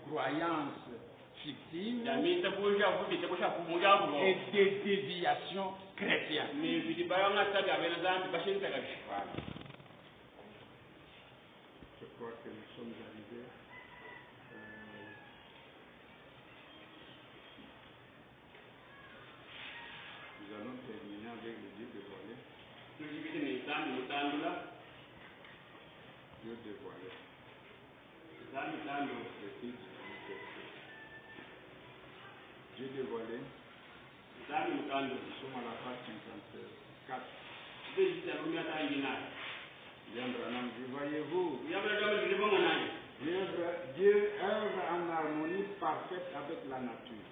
croyances fictives et et des déviations chrétiennes. Je crois que nous sommes arrivés. Nous allons terminer avec le Dieu dévoilé. Dieu dévoilé. Dieu dévoilé. Nous sommes à la page 54. Bien, Branham dit, voyez-vous, Dieu œuvre en harmonie parfaite avec la nature.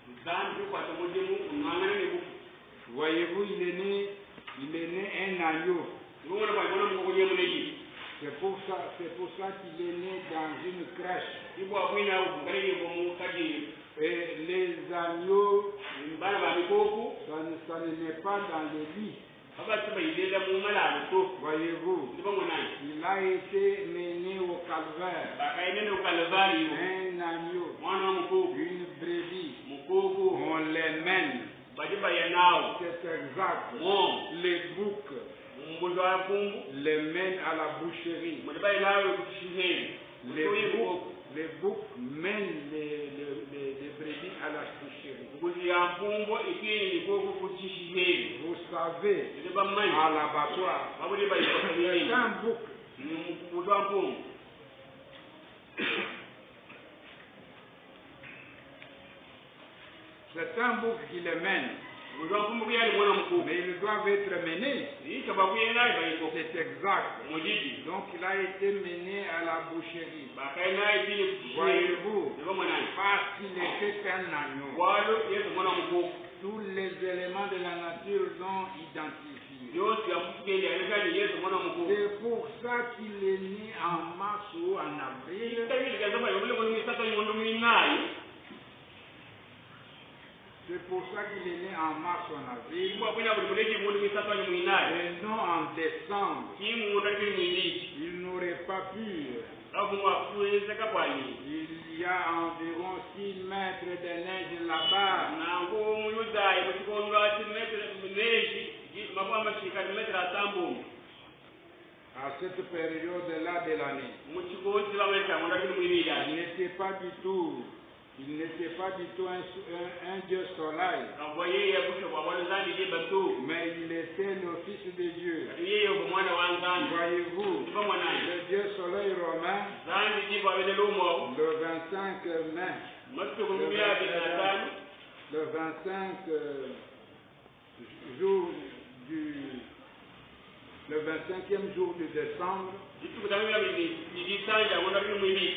Voyez-vous, il est né un agneau. C'est pour ça qu'il est né dans une crèche. Et les agneaux, ça ne naît pas dans le lit. Voyez-vous, il a été mené au calvaire. Un agneau, une brebis, on les mène. C'est exact. Les boucs les mènent à la boucherie. Les boucs mènent les brebis à la boucherie. Vous savez, à l'abattoir, c'est un bouc. C'est un bouc qui les mène. Mais ils doivent être menés. C'est exact. Donc il a été mené à la boucherie. Voyez-vous, parce qu'il était un agneau, tous les éléments de la nature l'ont identifié. C'est pour ça qu'il est né en mars ou en avril. C'est pour ça qu'il est né en mars ou en avril. Et non en décembre. Il n'aurait pas pu. Il y a environ 6 mètres de neige là-bas. À cette période-là de l'année. Il n'était pas du tout un Dieu soleil. Mais il était le Fils de Dieu. Voyez-vous, le Dieu soleil romain, le 25 mai, le 25 jour le 25e jour de décembre,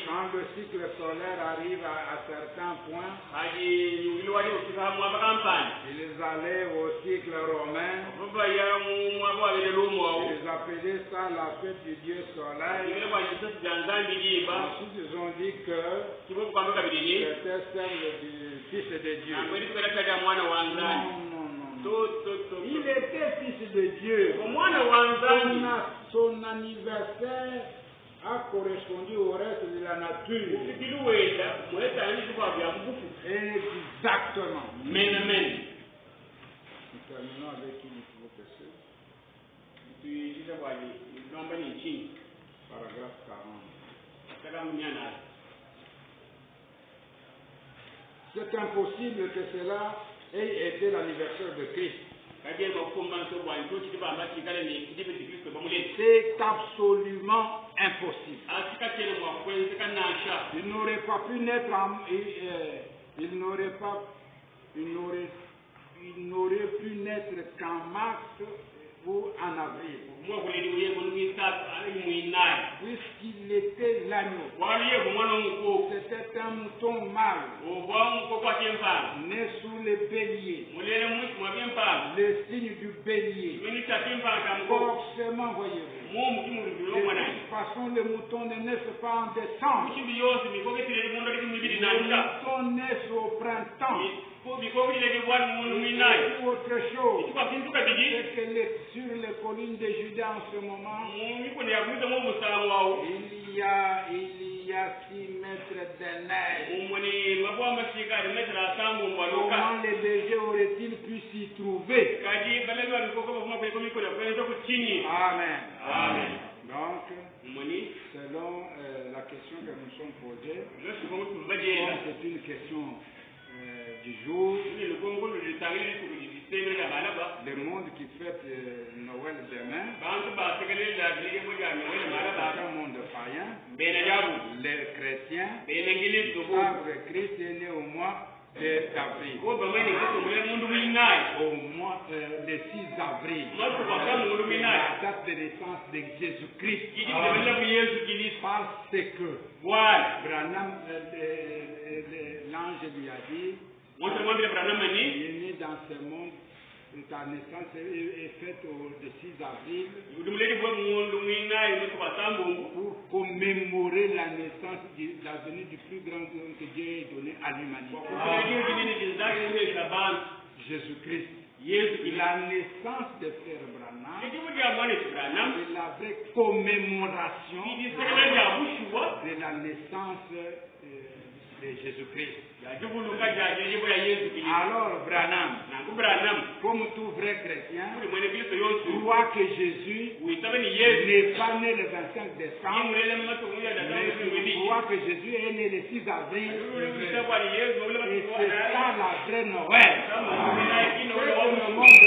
quand le cycle solaire arrive à certains points, ils allaient au cycle romain, ils appelaient ça la fête du Dieu soleil. Ensuite ils ont dit que c'était celle du Fils de Dieu. Il était Fils de Dieu. Son anniversaire a correspondu au reste de la nature. Exactement. Nous terminons avec une professeur. Paragraphe 40. C'est impossible que cela ait été l'anniversaire de Christ. C'est absolument impossible. Il n'aurait pas pu naître il n'aurait pu naître qu'en mars ou en avril. Puisqu'il était l'agneau. C'était un mouton mâle. Né sous le bélier. Le signe du bélier. Forcément, voyez-vous. De toute façon, le mouton ne naît pas en décembre. Le mouton naît au printemps. Ou autre chose. C'est que sur les collines de Juda en ce moment, il y a 6 mètres de neige. Comment les bergers auraient-ils pu s'y trouver? Amen. Amen. Donc, selon la question que nous sommes posée, comme c'est une question du jour, le monde qui fête Noël demain, c'est un monde païen, les chrétiens savent que Christ est né au mois d'avril, au mois le 6 avril, la date de naissance de Jésus-Christ, parce que Branham, l'ange lui a dit, il est né dans ce monde, ta naissance est faite le 6 avril pour commémorer la naissance, la venue du plus grand homme que Dieu ait donné à l'humanité. Jésus-Christ. La naissance de Frère Branham est la vraie commémoration de la naissance de Jésus-Christ. Alors Branham, comme tout vrai chrétien, croit que Jésus n'est pas né le 25 décembre, mais croit que Jésus est né le 6 avril. Et c'est ça la vraie Noël. Le monde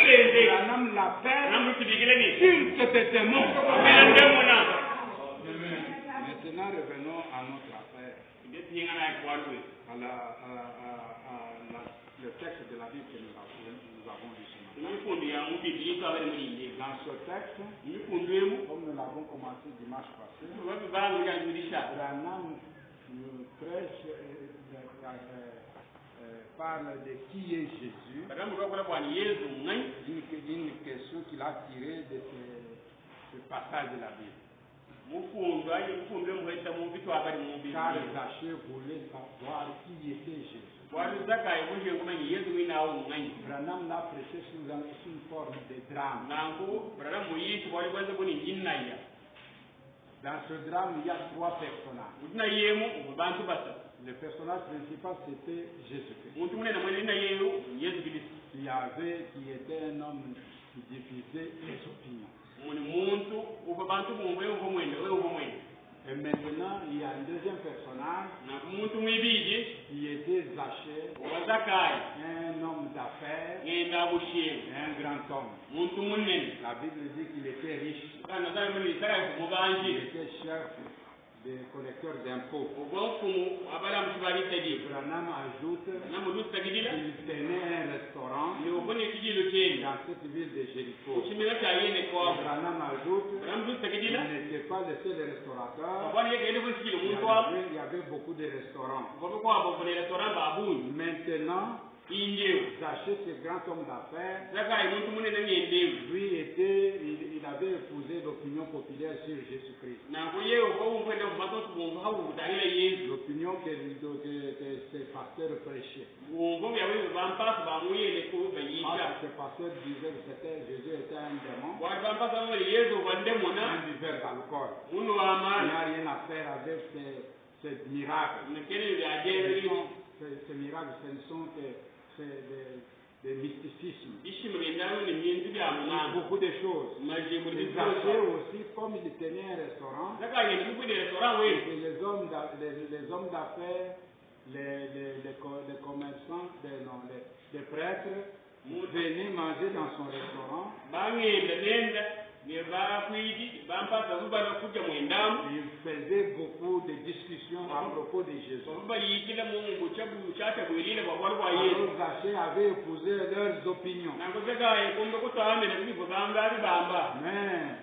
fait, Branham l'appelle sur ce témoin. Maintenant revenons à notre affaire. Le texte de la Bible que nous avons lu ce matin. Dans ce texte, comme nous l'avons commencé dimanche passé, Branham nous prêche, parle de qui est Jésus, d'une question qu'il a tirée de ce passage de la Bible. Car Zachée voulait savoir qui était Jésus. Branham l'a prêché sous une forme de drame. Dans ce drame, il y a trois personnages. Le personnage principal, c'était Jésus-Christ. Qui était un homme qui diffusait les opinions. Et maintenant, il y a un deuxième personnage qui était Zachée, un homme d'affaires, et un grand homme. La Bible dit qu'il était riche, il était chef des collecteurs d'impôts. Branham ajoute qu'il tenait un restaurant dans cette ville de Jéricho. Branham ajoute qu'il n'était pas le seul restaurateur. Il y avait beaucoup de restaurants. Maintenant, Zachée, ce grand homme d'affaires, lui il avait épousé l'opinion populaire sur Jésus-Christ. L'opinion que ces pasteurs prêchaient. Ce pasteur disait que Jésus était un démon, un buveur d'alcool. Il n'a rien à faire avec ces miracles. Ces miracles, ce ne sont que des mysticismes. Beaucoup de choses. Zachée aussi, comme il tenait un restaurant, les hommes d'affaires, les commerçants, les prêtres venaient manger dans son restaurant. Il faisait beaucoup de discussions à propos de Jésus. Alors Zachée avait épousé leurs opinions. Mais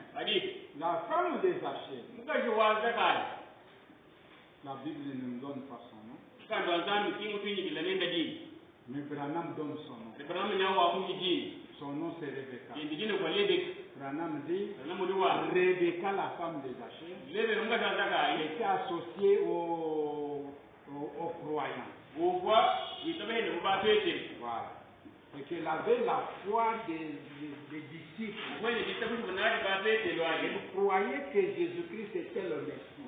la femme de Zachée, la Bible ne nous donne pas son nom, mais Branham donne son nom. Son nom c'est Rebecca. Branham dit Rebecca, la femme de Zachée, était associée aux croyants. Voilà. Et qu'elle avait la foi des disciples. Ils croyaient que Jésus-Christ était le Messie.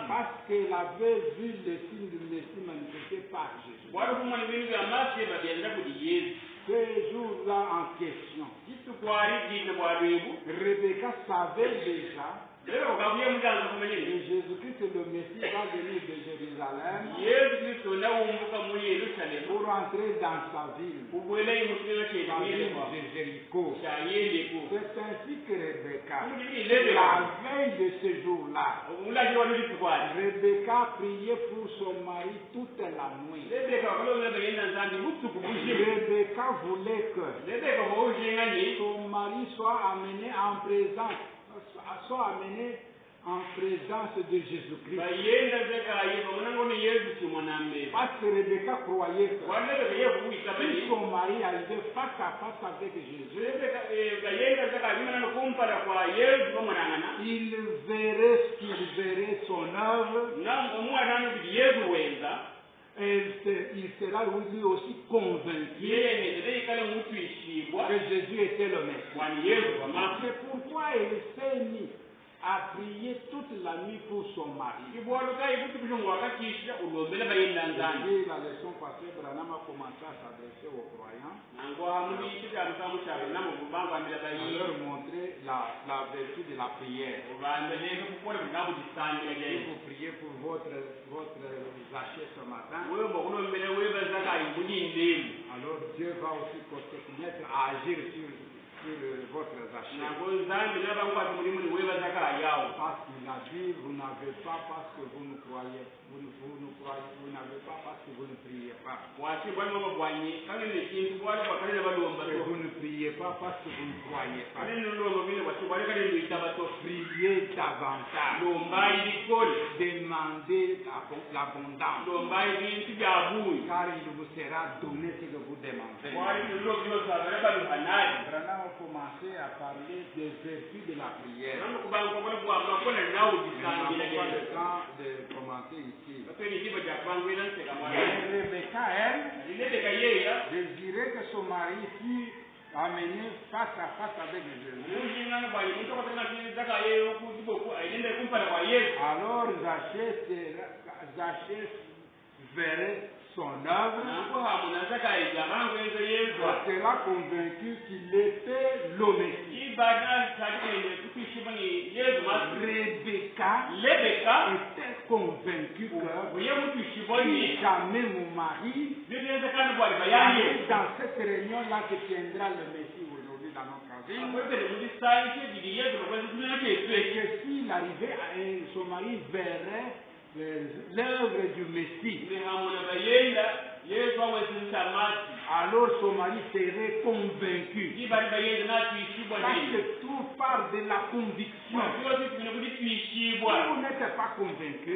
Parce qu'elle avait vu le signe du Messie manifesté par Jésus. Ce jour-là en question, Rebecca savait déjà que Jésus-Christ, le Messie, va venir de Jérusalem pour entrer dans sa ville, la ville de Jéricho. C'est ainsi que Rebecca, la veille de ce jour-là, Rebecca priait pour son mari toute la nuit. Rebecca voulait que son mari soit amené en présence de Jésus-Christ. Parce que Rebecca croyait que si son mari arrivait face à face avec Jésus, il verrait ce qu'il verrait, son œuvre, et il sera lui aussi convaincu que Jésus était le Messie. C'est pourquoi il s'est mis a prié toute la nuit pour son mari. Et la leçon passée, Branham a commencé à s'adresser aux croyants, à leur montrer la vertu de la prière. Si vous priez pour votre Zaché ce matin, alors Dieu va aussi se mettre à agir sur votre Zaché. Parce qu'il a dit, vous n'avez pas parce que vous ne croyez, vous n'avez pas parce que vous ne priez pas. Et vous ne priez pas parce que vous ne croyez pas. Priez davantage. Demandez l'abondance. Car il vous sera donné ce que vous demandez. Branham a commencé à parler des vertus de la prière. On n'a pas le temps de commencer ici. Rebecca, elle, désirait que son mari fût amené face à face avec Jésus. Alors Zaché verrait son œuvre, sera convaincu qu'il était le Messie. Rebecca était convaincue que si jamais mon mari dans cette réunion-là que tiendra le Messie aujourd'hui dans notre ville, et que s'il arrivait, son mari verrait l'œuvre du Messie, alors son mari serait convaincu. Parce que tout part de la conviction. Si vous n'êtes pas convaincu,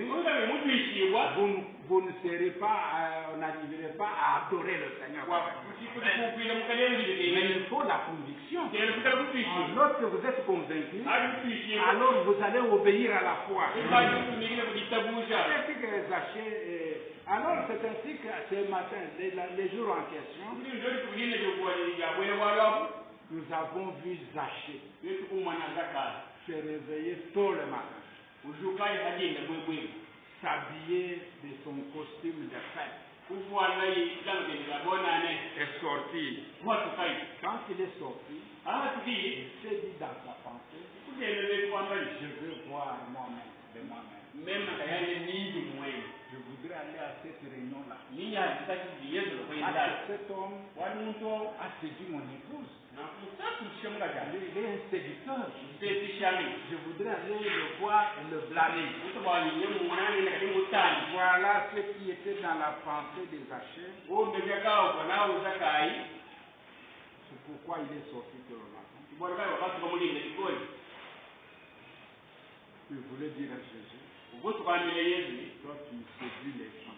vous ne serez pas, n'arriverez pas à adorer le Seigneur. Mais il faut la conviction. Lorsque vous êtes convaincu, alors vous allez obéir à la foi. Alors c'est ainsi que ce matin, les jours en question, nous avons vu Zaché se réveiller tôt le matin, s'habiller de son costume de fête et sortir. Quand il est sorti, il s'est dit dans sa pensée, je veux voir moi-même de moi-même. Je voudrais aller à cette réunion-là. Cet homme a séduit mon épouse. Il est un séducteur. Je voudrais aller le voir et le blâmer. Voilà ce qui était dans la pensée des Zaché. C'est pourquoi il est sorti de le matin. Il voulait dire à Jésus, toi tu séduis les gens.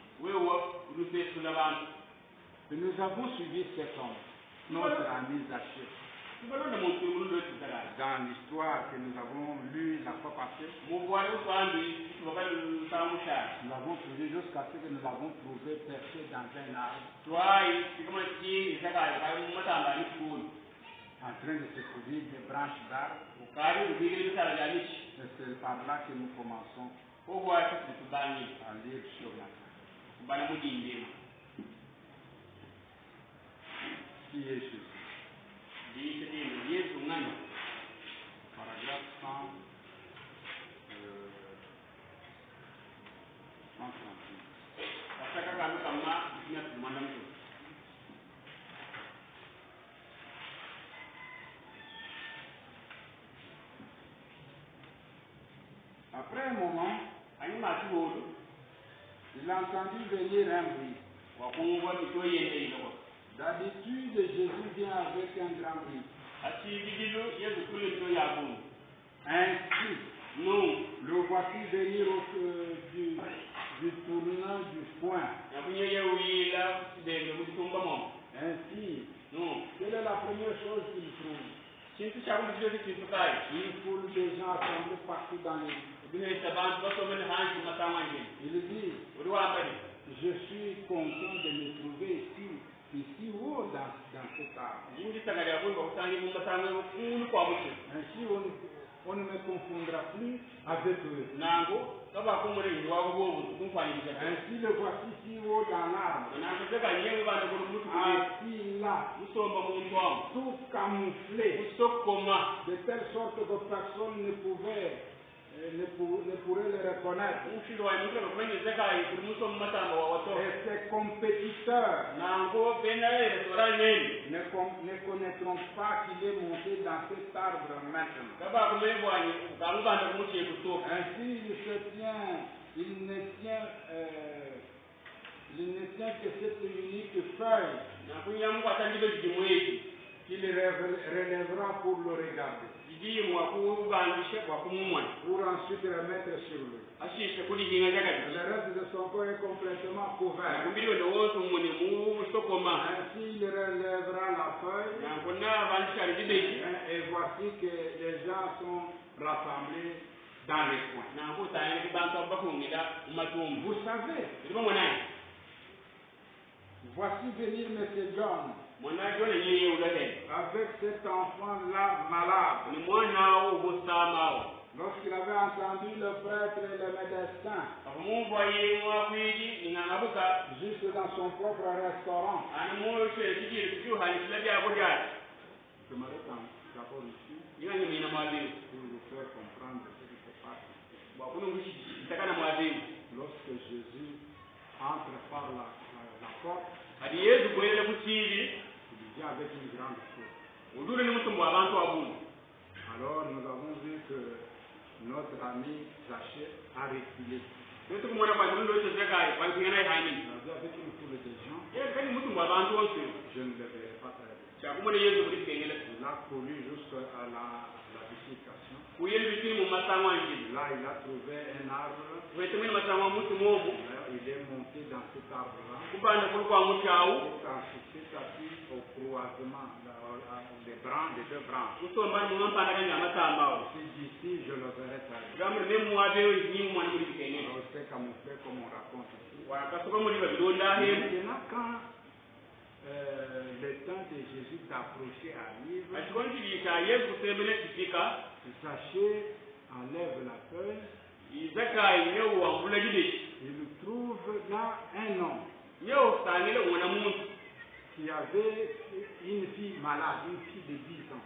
Et nous avons suivi cet homme, notre ami Zaché. Dans l'histoire que nous avons lue la fois passée, nous l'avons suivi jusqu'à ce que nous l'avons trouvé perché dans un arbre. en train de se couvrir des branches d'arbres. Et c'est par là que nous commençons à lire ce matin. Qui est Jésus? Paragraphe 138. Après un moment, il a entendu venir un bruit. D'habitude, Jésus vient avec un grand bruit. Ainsi, le voici venir du tournant du foin. Ainsi, quelle est la première chose qu'il trouve? Une foule de gens assemblés partout dans l'église. Il dit, je suis content de me trouver ici haut dans cet arbre. Ainsi, on ne me confondra plus avec eux. Ainsi, le voici si haut dans l'arbre, assis là, tout camouflé, de telle sorte que personne ne pourrait le reconnaître. Et ses compétiteurs ne connaîtront pas qu'il est monté dans cet arbre maintenant. Ainsi, il ne tient que cette unique feuille qu'il relèvera pour le regarder, pour ensuite remettre sur lui. Le reste de son corps est complètement couvert. Ainsi, il relèvera la feuille, et voici que les gens sont rassemblés dans les coins. Vous savez, voici venir M. John avec cet enfant-là malade. Lorsqu'il avait entendu le prêtre et le médecin juste dans son propre restaurant, j'aimerais d'abord ici pour vous faire comprendre ce qui se passe ici. Lorsque Jésus entre par la porte, il vient avec une grande foule. Alors nous avons vu que notre ami Zachée a reculé. Il a dit avec une foule de gens, je ne le verrai pas très bien. Il a couru jusqu'à la bifurcation. Là, il a trouvé un arbre. Il est monté dans cet arbre-là. Il s'est assis au croisement des deux branches. D'ici, je le verrai très bien. C'est camouflé comme on raconte ici. Maintenant, quand le temps de Jésus d'approcher arrive, Zachée enlève la feuille. Il trouve là un homme qui avait une fille malade, une fille de 10 ans.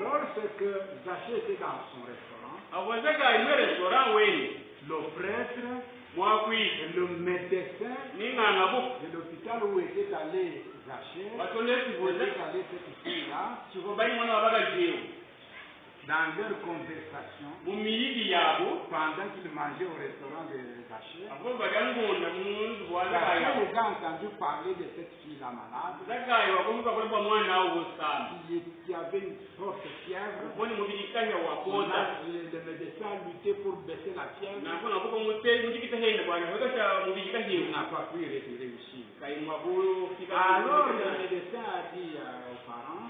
Lorsque Zachée était dans son restaurant, le prêtre, le médecin de l'hôpital où était allé Zachée, était allé cette fille-là, dans leur conversation, pendant qu'ils mangeaient au restaurant de Zachée, Zachée a entendu parler de cette fille-là malade, qui avait une forte fièvre. Le médecin a lutté pour baisser la fièvre. Il n'a pas pu réussir. Alors le médecin a dit aux parents,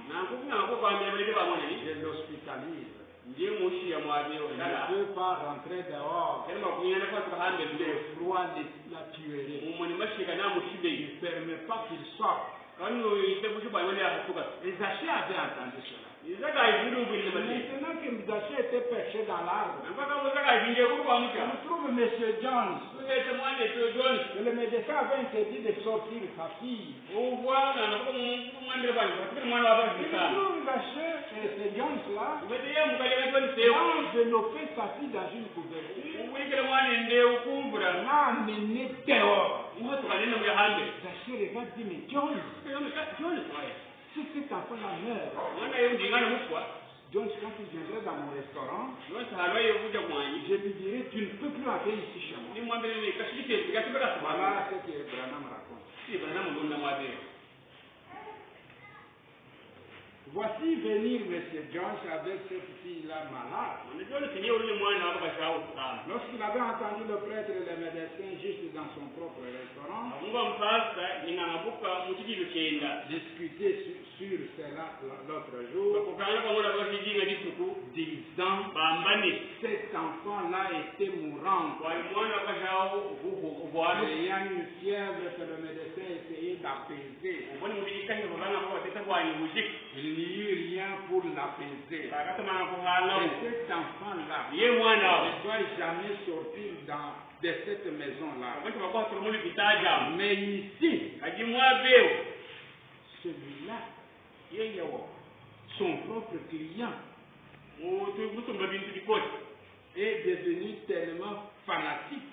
je l'hospitalise. Je ne peux pas rentrer dehors. Le froid l'a tué. Il ne permet pas qu'il sorte. Et Zachée avait entendu cela. Maintenant que Zachée était perché dans l'arbre, on trouve M. Jones. Que le médecin avait interdit de sortir sa fille. On trouve Zachée et ce Jones-là enveloppé sa fille dans une couverture. On l'a amené dehors. Zachée regarde dit, mais Jones, si cet enfant-là meurt, Jones, quand il viendrait dans mon restaurant, je lui dirais, tu ne peux plus entrer ici chez moi. Voilà ce que Branham raconte. Voici venir M. Jones avec cette fille-là malade. Lorsqu'il avait entendu le prêtre et le médecin juste dans son propre restaurant, discuter sur cela l'autre jour, disant, cet enfant-là était mourant. Ayant une fièvre que le médecin essayait d'apaiser. Il n'y eut rien pour l'apaiser. Et cet enfant-là ne doit jamais sortir de cette maison-là. Mais ici, celui-là, son propre client, est devenu tellement fanatique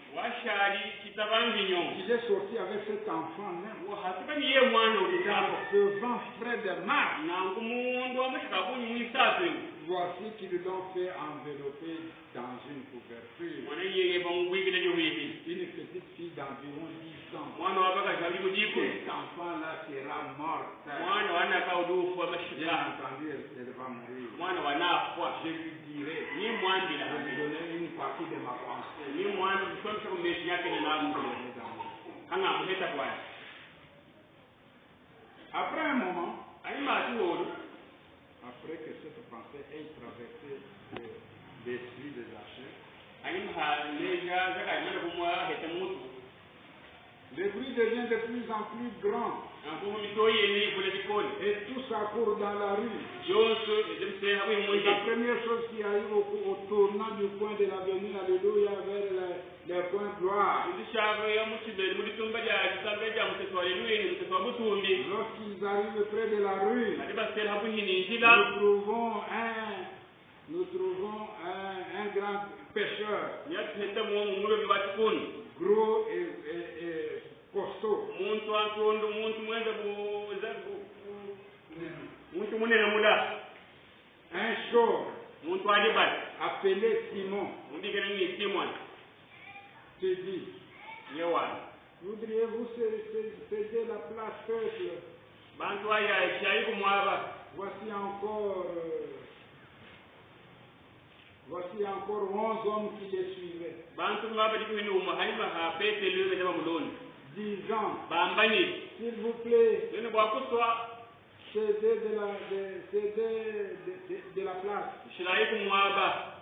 qu'il est sorti avec cet enfant-là. Se vend frais de marque. Voici qu'ils l'ont fait envelopper dans une couverture. Une petite fille d'environ 10 ans. Cet enfant-là sera mort. Bien entendu, elle va mourir. Je lui dirai, je lui donnerai une partie de ma pensée. Après un moment, après que cette pensée ait traversé l'esprit de Zachée, le bruit devient de plus en plus grand. Et tous accourent dans la rue. La première chose qui arrive au tournant du coin de l'avenue, alléluia, vers les points gloire. Lorsqu'ils arrivent près de la rue, nous trouvons un grand pêcheur, gros et costaud. Un chauve appelé Simon te dit, voudriez-vous céder la place peuple? Voici encore 11 hommes qui les suivaient. Disant, s'il vous plaît, cédez de la place.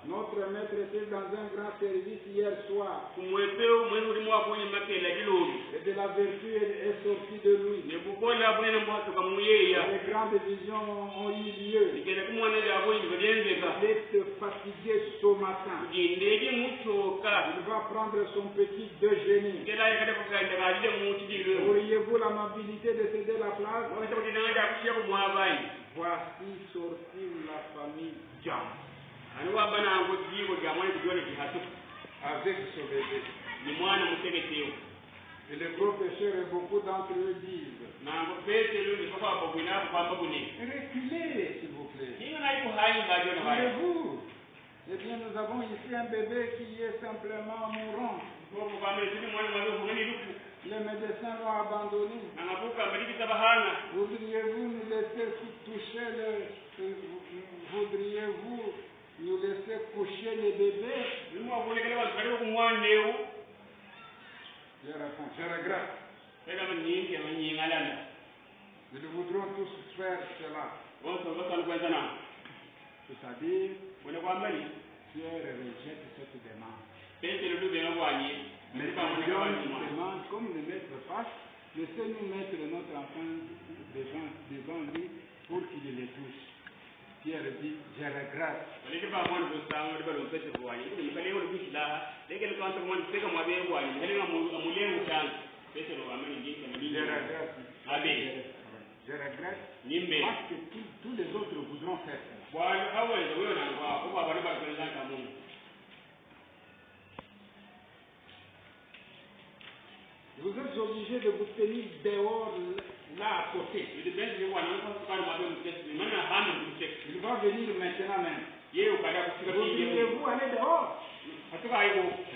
Notre maître était dans un grand service hier soir. Et de la vertu est sortie de lui. Les grandes visions ont eu lieu. Il est fatigué ce matin. Il va prendre son petit déjeuner. Auriez-vous l'amabilité de céder la place? Voici sortir la famille John avec ce bébé. Et les gros pécheurs et beaucoup d'entre eux disent, reculez s'il vous plaît. Voulez-vous? Eh bien, nous avons ici un bébé qui est simplement mourant. Les médecins l'ont abandonné. Voudriez-vous nous laisser toucher voudriez-vous nous laisser coucher les bébés? Je réponds, je regrette. Nous voudrons tous faire cela. C'est-à-dire, Pierre rejette cette demande. Mais John demande, comme le maître passe, Laissez-nous mettre notre enfant devant lui pour qu'il les touche. Pierre dit, je regrette. Je regrette parce que tous les autres voudront faire ça. Vous êtes obligé de vous tenir dehors là à côté. Il va venir maintenant même. Voudriez-vous aller dehors?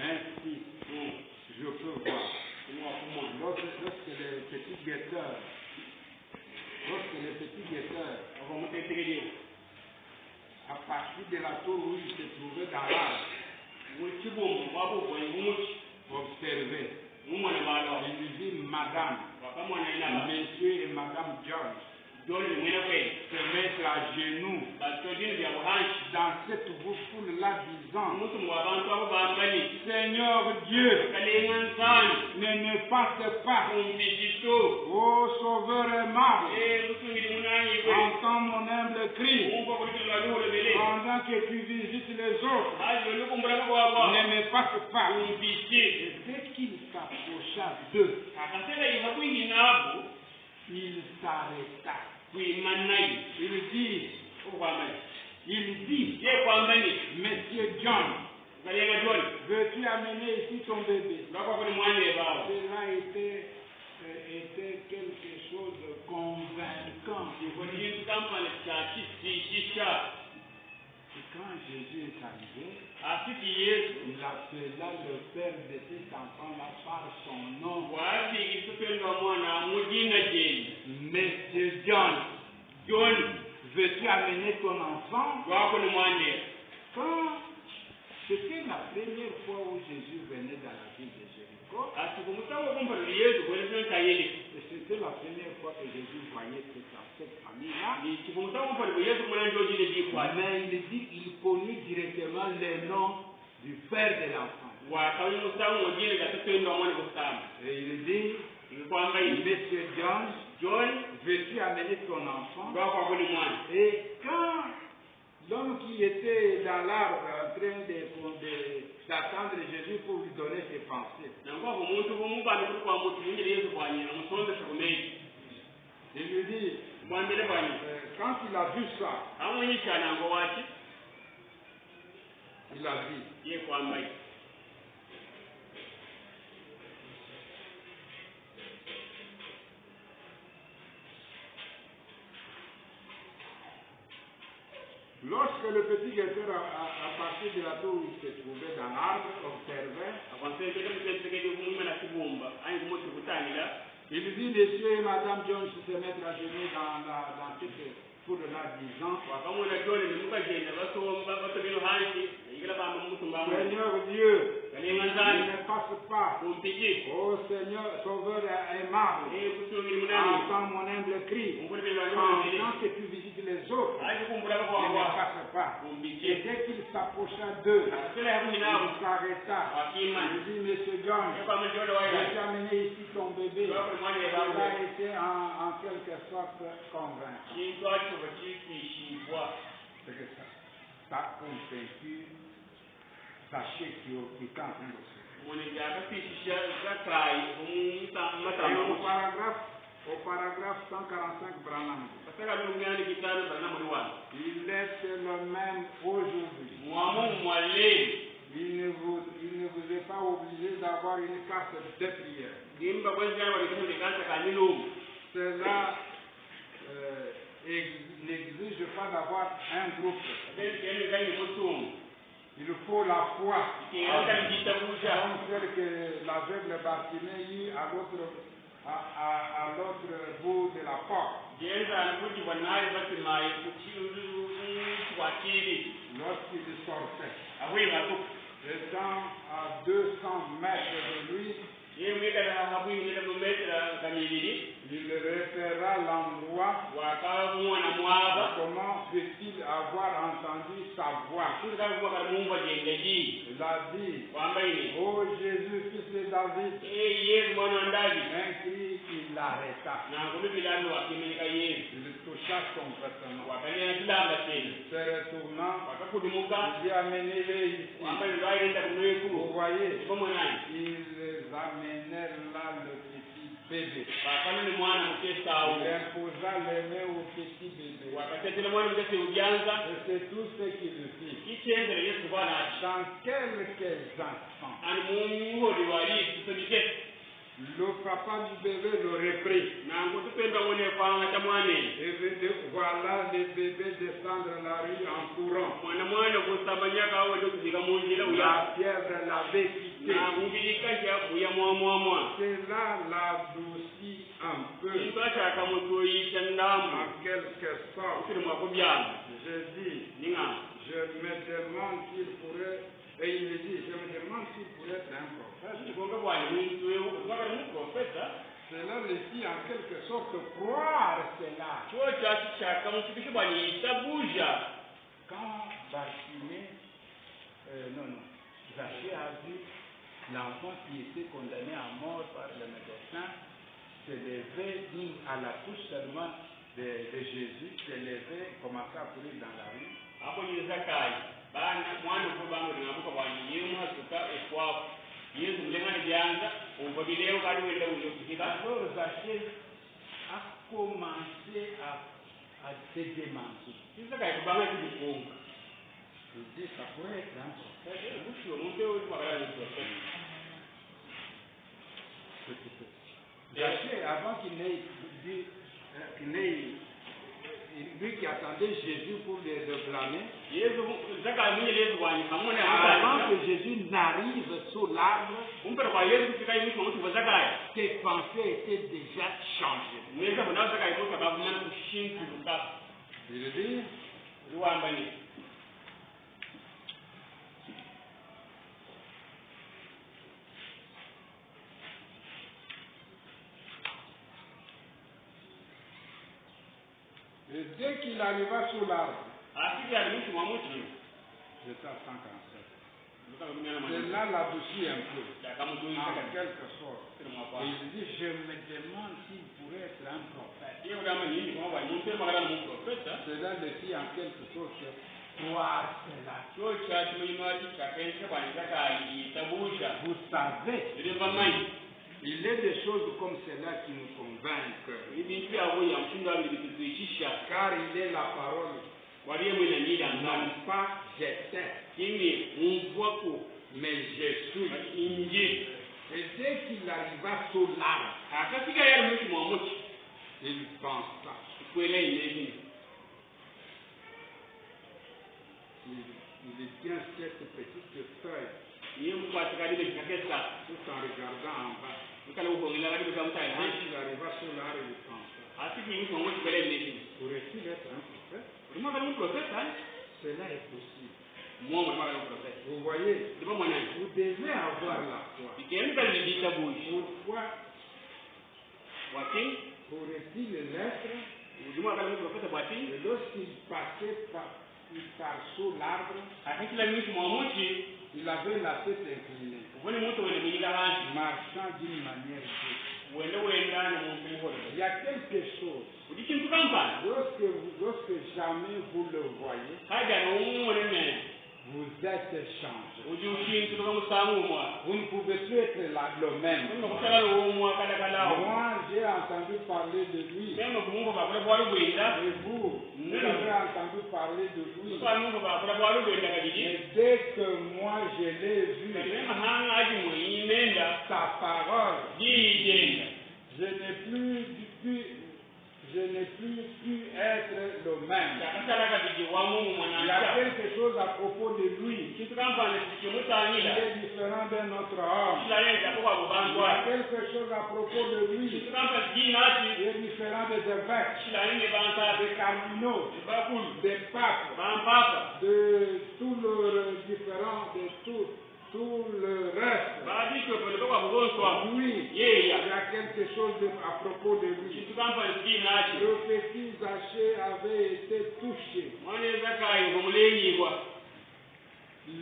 Ainsi, je peux voir. Lorsque les petits guetteurs, à partir de la tour où ils se trouvaient dans l'arbre, observaient. Il dit Madame, Monsieur et Madame George se mettre à genoux dans cette foule-là disant Seigneur Dieu, ne me passe pas, ô Sauveur aimable, entends mon humble cri, pendant que tu visites les autres, ne me passe pas. Et dès qu'il s'approcha d'eux, il s'arrêta. Il dit, Monsieur John, veux-tu amener ici ton bébé? Cela était quelque chose de convaincant. Et quand Jésus est arrivé, il appela le père de cet enfant-là par son nom. Monsieur John, veux-tu amener ton enfant? Quand c'était la première fois où Jésus venait dans la ville de Jéricho, et c'était la première fois que Jésus voyait cette famille-là, mais il connut directement le nom du père de l'enfant. Et il dit, Monsieur John, veux-tu amener ton enfant? Et quand l'homme qui était dans l'arbre en train d'attendre Jésus pour lui donner ses pensées, il lui dit, quand il a vu ça, il a dit, lorsque le petit guetteur à partir de la tour où il se trouvait dans l'arbre observait, il dit Monsieur et Madame John se mettre à genoux dans cette foule-là disant Seigneur Dieu, ne me passe pas. Oh Seigneur, Sauveur aimable, entends mon humble cri. Pendant que tu visites les autres, ne me passe pas. Et dès qu'il s'approcha d'eux, il s'arrêta. Il dit, Monsieur John, je vais amener ici ton bébé. Il a été en quelque sorte convaincu. C'est que ça convaincu. Sachez qui est en train de se faire. Au paragraphe 145, Branham, il est le même aujourd'hui. Il ne vous est pas obligé d'avoir une carte de prière. Cela n'exige pas d'avoir un groupe. Il faut la foi. Comme celle que l'aveugle Bartimée eut à l'autre bout de la porte. Lorsqu'il sortait, étant à 200 mètres de lui, il référa l'endroit. Comment fait-il avoir entendu sa voix. Il a dit, oh Jésus, fils de David, un cri qui l'arrêta. Il toucha son vêtement. Il se retournant, il dit amenez-les ici. Vous voyez, ils amenèrent là le petit bébé. Il imposa les mains au petit bébé. Et c'est tout ce qu'il fit. Dans quelques instants, le papa du bébé le reprit. Et voilà les bébés descendre la rue en courant. La fièvre l'avait quitté. Cela l'adoucit un peu. En quelque sorte, je dis, je me demande s'il pourrait, et il me dit, je me demande s'il pourrait être un prophète. Cela le fit en quelque sorte croire cela. Quand Bartimée, Zachée a vu l'enfant qui était condamné à mort par le médecin se lever à la touche seulement de Jésus, se lever, commencer à courir dans la rue. Alors Zachée a commencé à se démentir. Il dit, ça pourrait être un prophète. Zachée, avant qu'il n'ait dit, lui qui attendait Jésus pour le blâmer, avant que Jésus n'arrive sous l'arbre, ses pensées étaient déjà changées. Il dit, et dès qu'il arriva sous l'arbre, j'étais à 147. Cela l'adoucit un peu, en quelque sorte. Et il dit, je me demande s'il pourrait être un prophète. Cela le fit en quelque sorte croire cela. Vous savez, il est des choses comme cela qui nous convainquent. Car il est la parole. Non pas j'étais, mais je suis. Et dès qu'il arriva sous l'arbre, il pensa. Il tient cette petite feuille tout en regardant en bas. Quand il arriva sur l'arbre, il pensa. Pourrait-il être un prophète? Cela est possible. Vous voyez, vous devez avoir la foi. Pourquoi pourrait-il l'être? Et lorsqu'il passait par sous l'arbre, il avait la tête inclinée, marchant d'une manière douce. Il y a quelque chose. Lorsque jamais vous le voyez, vous êtes changé. Vous ne pouvez plus être le même. Moi, j'ai entendu parler de lui. Et vous avez entendu parler de lui. Et dès que moi je l'ai vu, sa parole, je n'ai plus pu être le même. Il y a quelque chose à propos de lui. Il est différent d'un autre homme. Il y a quelque chose à propos de lui. Il est différent des évêques, des cardinaux, des papes, de tous leurs différents, de tout le reste. Oui, il y a quelque chose à propos de lui. Prophétise Zachée avait été touché. Mwana Zakayo bamulenyi kwa.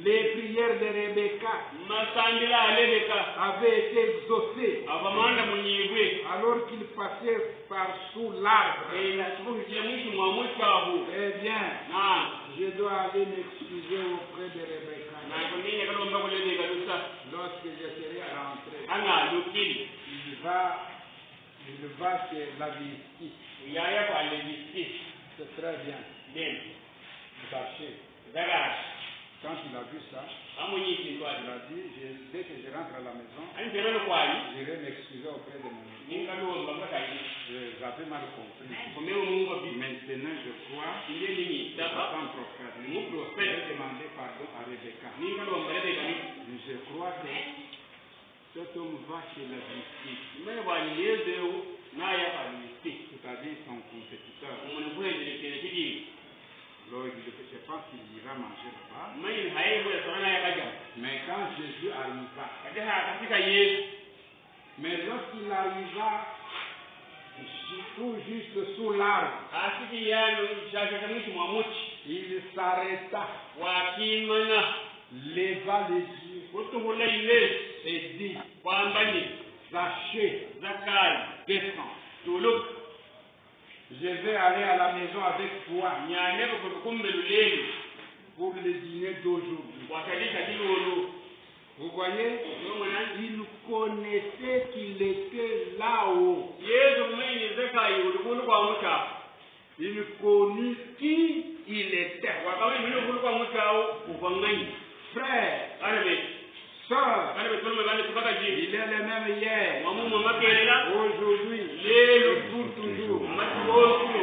Les prières de Rebecca Masandila alebeka. avaient été exaucées Abamanda munyibwe. alors qu'il passait par sous l'arbre. Na sibuki kile mwishi mwa mwishabu. Eh bien, Na. je dois aller m'excuser auprès de Rebecca. Na kunini kalomba kulele kalusa. Lorsque je serai rentré, Anga lukili. il va chez la visite. Yaya kwa levisti. C'est très bien. Dem. Zachée. Zagash. Quand il a vu ça, Amunyi il kwa. a dit, dès que je rentre à la maison, Anjelo kwali. j'irai m'excuser auprès de mon épouse. Ningalomba ngakayi. J'avais mal compris. Kumeo Mungu bi. Maintenant, je crois, Ndiye nini? Tapa. sans prophète, Mu je prophète. vais demander pardon à Rebecca. Ningalomba Rebecca ni. Je crois que cet homme va chez la justice, Mwe bwani yezeo naya alisti. c'est-à-dire son compétiteur. Umuntu kwendele kile kidi. Alors, je pense qu'il ira manger là-bas. Mayin haye bwe sana ya kaja. Mais quand Jésus arriva, Kaja katika Yesu. mais lorsqu'il arriva tout juste sous l'arbre, Asiki yanu shaka mwishi mwa muchi. il s'arrêta, Wakimana. leva les yeux Kutuhula ile. et dit, Kwambani. Zachée, Zakai. descends. Tuluk. Je vais aller à la maison avec toi Nyane kukumbe luleli. pour le dîner d'aujourd'hui. Wakalika dilolo. Vous voyez, Yomwana. il connaissait qu'il était là-haut. Yesu mwenye Zakai ulukulu kwa mucha. Il connut qui il était. Wakawe mwenye ulukulu kwa mucha uvanganyi. Frère, Arabe. soeur, Arabe tulme bande tukaka ji. il est le même hier, Mamu makelela. aujourd'hui, Lelo. et pour toujours. Matiwosu.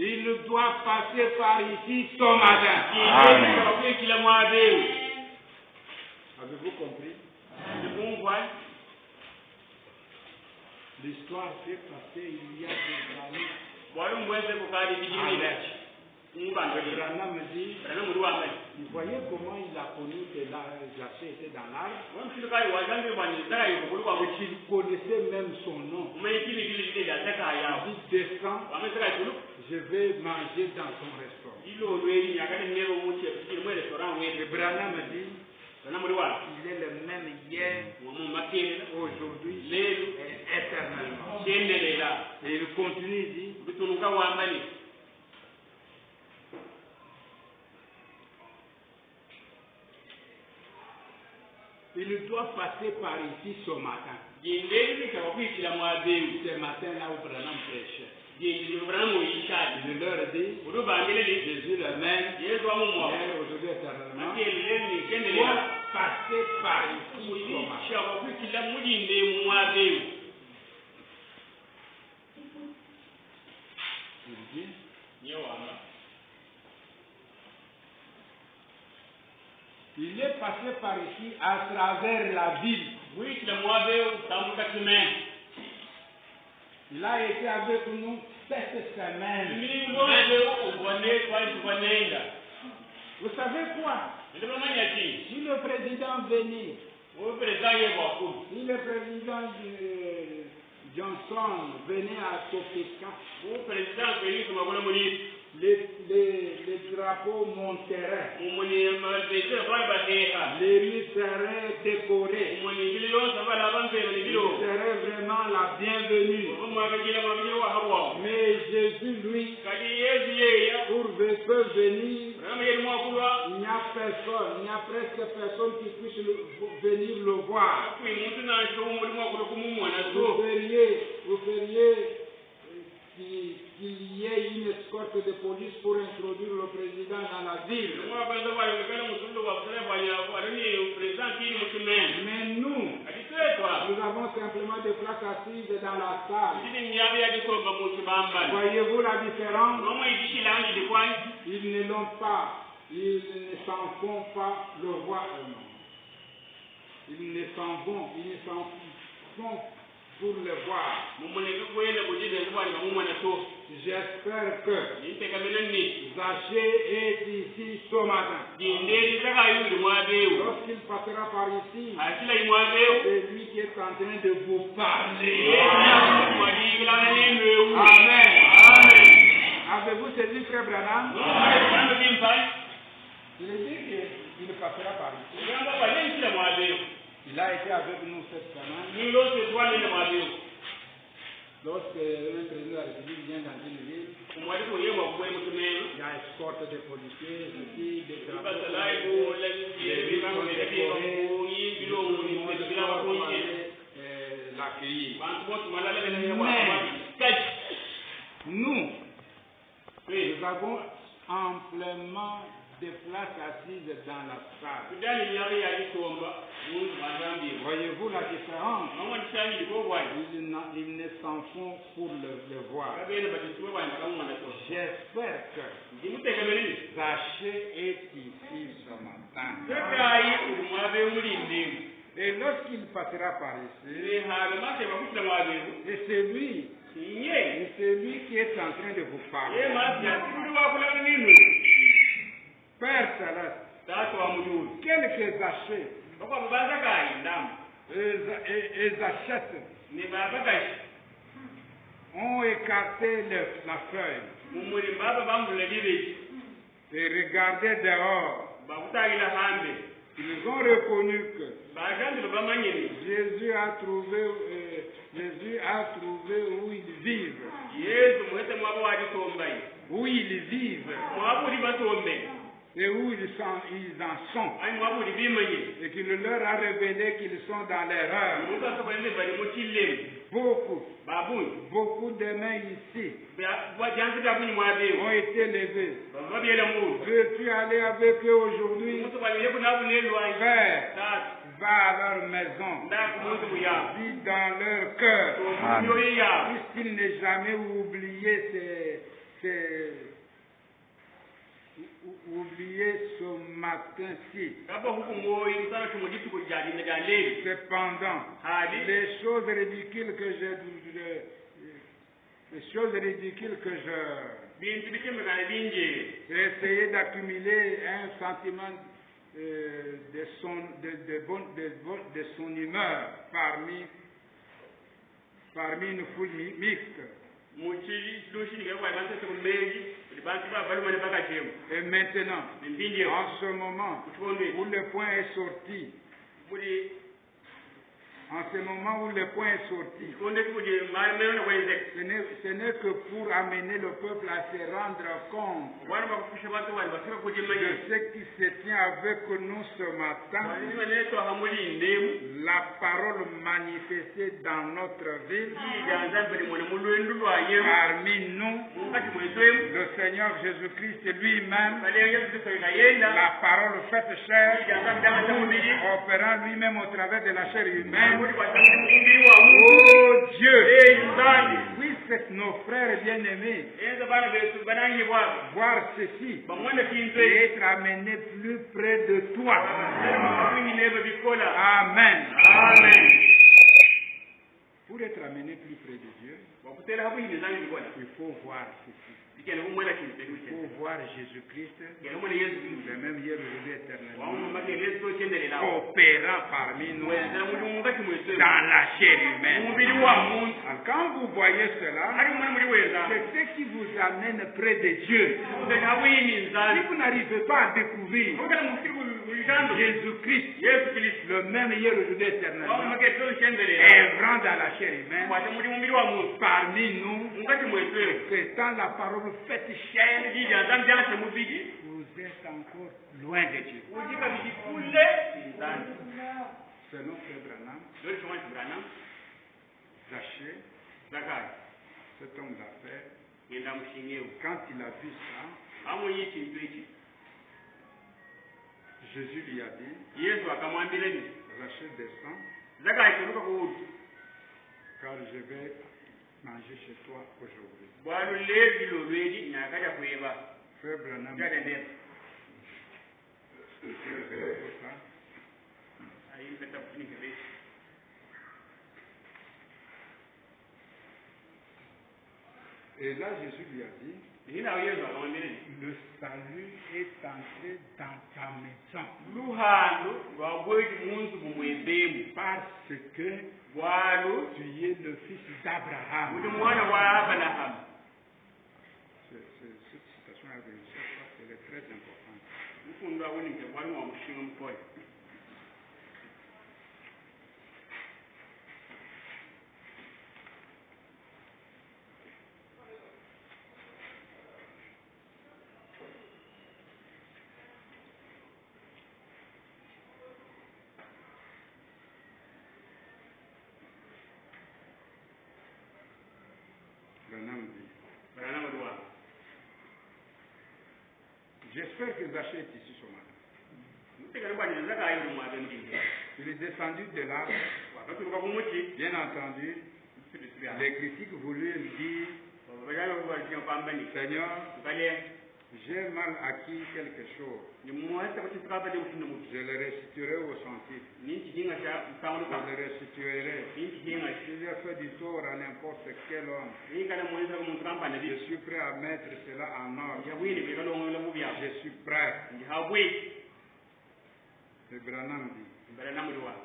Il doit passer par ici ce matin. Amen. Kila mwabe. Avez-vous compris? Ndikungwa. L'histoire s'est passée il y a des années. Wali mweze kukadi bijini dachi. Mbanga Le Branham me dit, Rana muri wa mai. vous voyez comment il a connu que Zachée était dans l'arbre? Wani filkai wazange bani zara yukulu kwa Et muchi. qu'il connaissait même son nom. Umeni kili kili ya zaka Il yao. dit, descends, Wame zaka yukulu. je vais manger dans ton restaurant. Ilo lweli yakati nebo muchi. Kili mwe restaurant Le wetu. Branham me dit, Rana muri wa. il est le même hier, Wamu makelela. aujourd'hui Lelo. et éternellement. Shendelela. Et il continue, il dit, Bitunuka wambani. il doit passer par ici ce matin. Jindeli ni kawakwikila mwabe. Ce matin-là où Branham prêchait. Jindeli Branham yishadi. Il leur dit, Udu bangelele. Jésus le même, Yesu amumwa. hier, aujourd'hui, éternellement. Makelele kendelela. Doit passer par ici ce matin. Shaka kwikila mujinde mwabe. Il dit, Nyewanga. il est passé par ici à travers la ville. Mwikila mwabe utambuka kimen. Il a été avec nous cette semaine. Mimi mwabe ubone kwa tubanenda. Vous savez quoi? Ndimo manyati. Si le président venait, Wo president yebo ku. si le président Johnson venait à Topeka, Wo president kweli kuma kuna muri. les drapeaux monteraient, Mumuni mabeze kwa baheha. les rues seraient décorées. Mumuni bililo sabala banze ni Il bilo. serait vraiment la bienvenue. Mumwa kajila mabilo wa hawa. Mais Jésus, lui, Kadi Yesu yeya. peut venir. Rama yeli mwakulwa. Il n'y a personne, il n'y a presque personne qui puisse venir le voir. Kwi mtu na shomu muri mwakulwa kumumwa na Vous so. feriez qu'il y ait une escorte de police pour introduire le président dans la ville. Mwa banza wa yekana musullu wa sala wa ya warani president kini mutumen. Mais nous, Aditetwa. nous avons simplement des places assises dans la salle. Sidi nyabe ya diko ba mutu bamba. Voyez-vous la différence? Mwa idishi langi dikwani. Ils ne l'ont pas, ils ne s'en font pas le voir. Ils ne s'en vont, ils ne s'en font pour le voir. Mumuni kwele kujide kwani mumwa na so. J'espère que Nite kamelen ni. Zachée est ici ce matin. Jindeli zaka yuli mwabe. Lorsqu'il passera par ici, Asila mwabe. c'est lui qui est en train de vous parler. Amen. Amen. Avez-vous saisi Frère Branham? no mwana bimpai Il dit qu'il passera par ici. ngamba bale ntira mwabe Il a été avec nous cette semaine. ni lo se twale na mwabe Lorsque un président de la République vient dans une ville, kumwali ko yeba ko mutumelo il y a escorte des policiers, ceci, des basalai ko la yebe ba ko yebe ko yibilo ni ko bila ko yebe l'accueillir. bantu bote malala bene yeba kai Nous avons amplement de places assises dans la salle. kudali nyari ya litomba mungu mazambi Voyez-vous la différence? mama tsani ko wani Ils ne s'en font pour le voir. kabene batisiwe wani kamwana to J'espère que ndimutegemeleni Zaché est ici ce matin. sekai mwabe mulinde Et lorsqu'il passera par ici, ni haga mate bakutla mwabe et c'est lui qui est en train de vous parler. Père Céleste, quelques Zachés et Zachettes ont écarté la feuille et regardé dehors. Ils ont reconnu que Jésus a trouvé où ils vivent. Où ils vivent et où ils en sont. Et qu'il leur a révélé qu'ils sont dans l'erreur. Beaucoup de mains ici ont été levées. Veux-tu aller avec eux aujourd'hui? Père, va à leur maison, vis dans leur cœur, puisqu'ils n'aient jamais oublié ce matin-ci. Cependant, les choses ridicules que j'ai essayé d'accumuler un sentiment de son humeur parmi une foule mixte. Et maintenant, en ce moment où le point est sorti, ce n'est que pour amener le peuple à se rendre compte de ce qui se tient avec nous ce matin, la parole manifestée dans notre ville, parmi nous, le Seigneur Jésus-Christ lui-même, la parole faite chair, opérant lui-même au travers de la chair humaine. Oh Dieu, puisse nos frères bien-aimés voir ceci et être amenés plus près de toi. Amen. Pour être amené plus près de Dieu, il faut voir ceci. Il faut voir Jésus-Christ, le même hier, aujourd'hui, éternellement, opérant parmi nous dans la chair humaine. Alors, quand vous voyez cela, c'est ce qui vous amène près de Dieu. Si vous n'arrivez pas à découvrir Jésus-Christ, le même hier, aujourd'hui, éternellement, œuvrant dans la chair humaine, parmi nous, faisant la parole faites chair, vous êtes encore loin de Dieu. Selon Frère Branham, Zaché, cet homme d'affaires, quand il a vu ça, Jésus lui a dit, Zaché descend, car je vais manger chez toi aujourd'hui. Frère Branham, et là Jésus lui a dit, le salut est entré dans ta maison parce que tu es le fils d'Abraham. cette citation est réussie, je crois qu'elle est très importante. J'espère que Zachée est ici ce matin. Il est descendu de l'arbre. Bien entendu, les critiques voulaient lui dire, Seigneur, j'ai mal acquis quelque chose. Je le restituerai au sentier. Je le restituerai. Si j'ai fait du tort à n'importe quel homme, je suis prêt à mettre cela en ordre. Je suis prêt. Et Branham dit,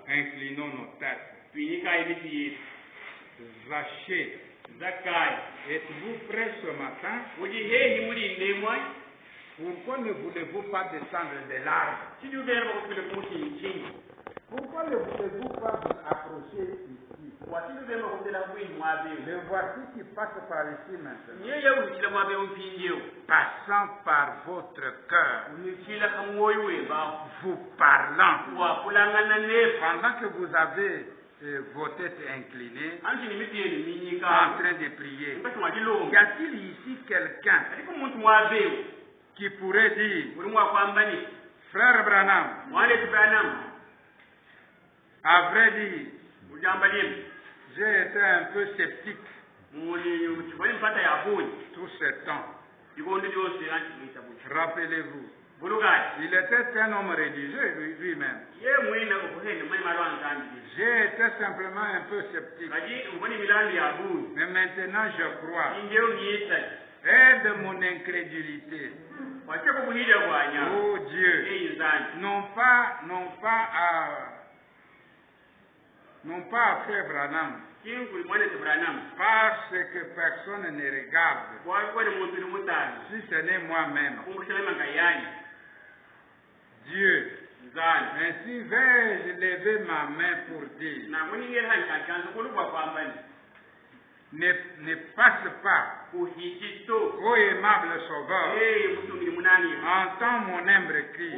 inclinons nos têtes. Zachée, êtes-vous prêt ce matin? Pourquoi ne voulez-vous pas descendre de l'arbre? Pourquoi ne voulez-vous pas vous approcher ici? Le voici qui passe par ici maintenant. Passant par votre cœur, vous parlant, pendant que vous avez vos têtes inclinées, en train de prier. Y a-t-il ici quelqu'un qui pourrait dire, Frère Branham, à vrai dire, j'ai été un peu sceptique tout ce temps. Rappelez-vous, il était un homme religieux lui-même. J'ai été simplement un peu sceptique. Mais maintenant je crois. Aide mon incrédulité. Oh Dieu, non pas à Frère Branham, parce que personne ne regarde, si ce n'est moi-même. Dieu, ainsi vais-je lever ma main pour dire, ne passe pas, ô aimable Sauveur, entends mon humble cri,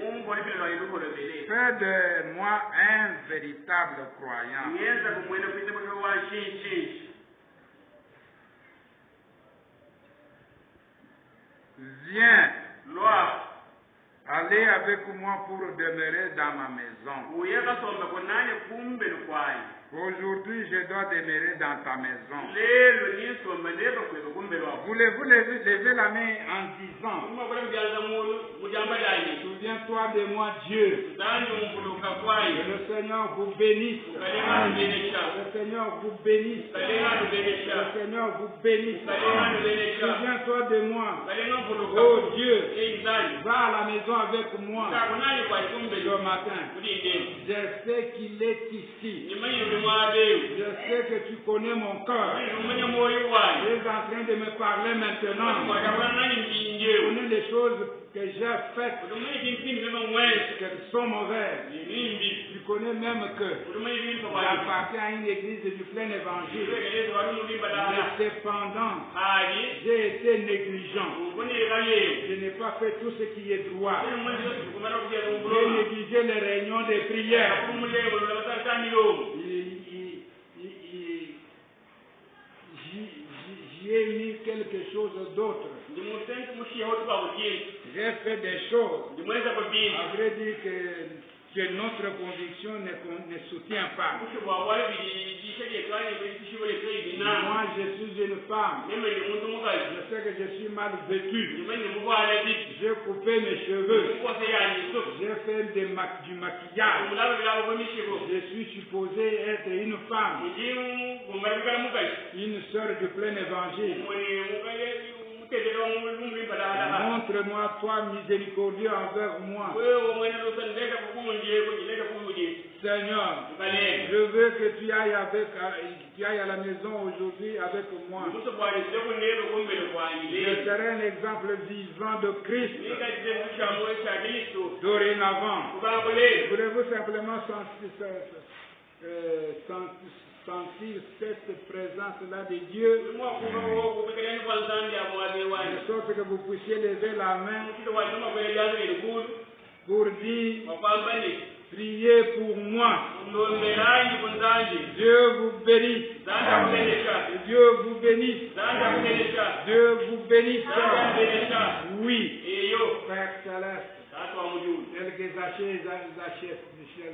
fais de moi un véritable croyant. Viens, allez avec moi pour demeurer dans ma maison. Aujourd'hui, je dois demeurer dans ta maison. Voulez-vous lever la main en disant, souviens-toi de moi, Dieu. Que le Seigneur vous bénisse. Le Seigneur vous bénisse. Le Seigneur vous bénisse. Souviens-toi de moi. Oh Dieu, va à la maison avec moi ce matin. Je sais qu'il est ici. Je sais que tu connais mon cœur. Tu es en train de me parler maintenant. Tu connais les choses que j'ai faites, qu'elles sont mauvaises. Tu connais même que j'appartiens à une église du plein évangile. Mais cependant, j'ai été négligent. Je n'ai pas fait tout ce qui est droit. J'ai négligé les réunions de prière. J'y ai mis quelque chose d'autre. J'ai fait des choses, à vrai dire, que notre conviction ne soutient pas. Moi, je suis une femme. Je sais que je suis mal vêtue. J'ai coupé mes cheveux. J'ai fait du maquillage. Je suis supposé être une femme, une sœur du plein évangile. Montre-moi, toi, miséricordieux envers moi. Seigneur, tukalenge je veux que tu ailles à la maison aujourd'hui avec moi. musokwalise kunebe kumbele Je kwanyile serai un exemple vivant de Christ. nikatize kushamo cha Kristo Dorénavant, kubakolele voulez-vous simplement sentir cette présence-là de Dieu, mwakuba kubekeleni kwanzandi amwabe de wani sorte que vous puissiez lever la main kito walituma kwelyazo likulu pour dire, makwambani priez pour moi. ndondelanyi kunzanji Dieu vous bénisse. zanda kubenesha Dieu vous bénisse. zanda kubenesha Dieu vous bénisse. zanda kubenesha Oui, eyo Père Céleste, tatu wa mujulu tel que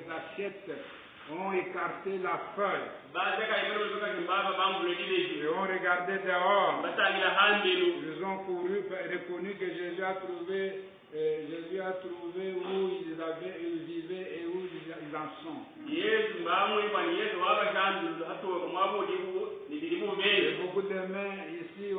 Zachette ont écarté la feuille baze kaibelo luka kimbaba bambule dileji et ont regardé dehors. batangira handelu Ils ont reconnu que Jésus a trouvé où ils vivaient et où ils en sont. yesu mbamwe kwani yesu wabashambi hatuwe kumwabudi nibirimu Et bezi beaucoup de mains ici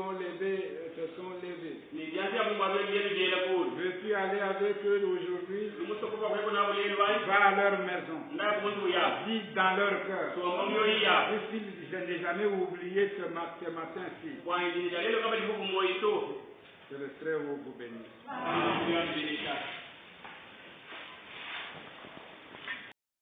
se sont levées. nibyanzia kumwabe byelu jela kulu Veux-tu aller avec eux aujourd'hui? umusokuba kweko nabo lelu bani Va à leur maison. ndaya kumuntu ya Dis dans leur cœur. somba myoyo ya Et si je n'ai jamais oublié ce matin-ci, kwani lelo kama ndivuku moyo to je le serai où vous bénisse. Ah,